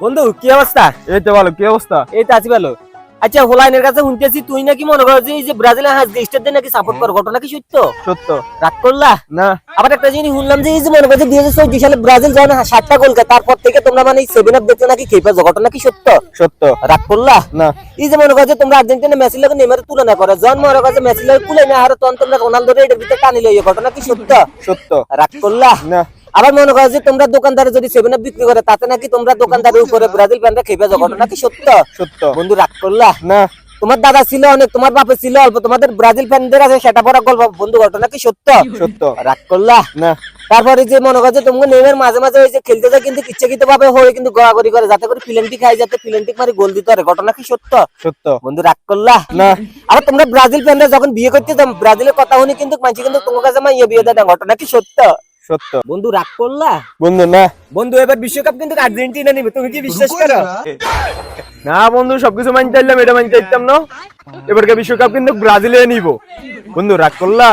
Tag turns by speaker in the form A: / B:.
A: বন্ধু কি অবস্থা?
B: এই তো ভালো। কি অবস্থা?
A: এই তো আছি ভালো। আচ্ছা, হোলাইনের কাছে শুনতেছি তুই নাকি মনে করো যে এই যে ব্রাজিলের হাজ দেশটার দিয়ে নাকি সাপোর্ট কর, ঘটনা কি সত্য?
B: সত্য
A: রাগ করলা
B: না।
A: আবার একটা জিনিস শুনলাম যে এই যে মনে করো যে 2014 সালে ব্রাজিল যখন 7টা গোল খায় তারপর থেকে তোমরা মানে 7 আপ দেখতে নাকি খেয়ে পাচ্ছ, ঘটনা কি সত্য?
B: সত্য
A: রাগ করলা
B: না।
A: এই যে মনে করো যে তোমরা আর্জেন্টিনা মেসির লগে নেইমারের তুলনা করে, যখন মনে করো যে মেসির লগে তুলে না আর তখন তোমরা রোনালদোর এটার ভিতরে টানি লইও, ঘটনা কি সত্য?
B: সত্য
A: রাগ করলা
B: না।
A: আবার মনে করো যে তোমরা দোকানদারে যদি 7 আপ বিক্রি করে তাতে নাকি তোমরা দোকানদারের উপরে ব্রাজিল ফ্যানরা খেয়ে পাচ্ছ, ঘটনা কি সত্য?
B: সত্য
A: বন্ধু রাগ করলা
B: না।
A: তোমার দাদা ছিল অনেক, তোমার বাপে ছিল অল্প, তোমাদের ব্রাজিল ফ্যানদের আছে সেটা বড় গল্প, বন্ধু ঘটনা কি সত্য?
B: সত্য
A: রাগ করলা
B: না।
A: তারপরে যে মনে করছে তোমাকে নেইমার মাঝে মাঝে ওই যে খেলতে যায় কিন্তু ইচ্ছাকৃত ভাবে হয়ে কিন্তু গড়াগড়ি করে যাতে করে প্লেন্টি খাই, যাতে প্লেন্টি মারি গোল দিতে পারে, ঘটনা কি সত্য?
B: সত্য
A: বন্ধু রাগ করলা
B: না।
A: আবার তোমরা ব্রাজিল ফ্যানরা যখন বিয়ে করতে যাও ব্রাজিলের কথা শুনি কিন্তু মানছি কিন্তু তোমার কাছে মাইয়া বিয়ে দেয়, ঘটনা কি সত্য?
B: সত্য
A: বন্ধু রাগ করলা
B: বন্ধু না।
A: বন্ধু এবার বিশ্বকাপ কিন্তু আর্জেন্টিনা নিবে, তুমি কি বিশ্বাস করো?
B: না বন্ধু, সবকিছু মানতে চাইলাম, এটা মানতে চাইতাম না। এবারকে বিশ্বকাপ কিন্তু ব্রাজিলে নিব। বন্ধু রাগ করলা।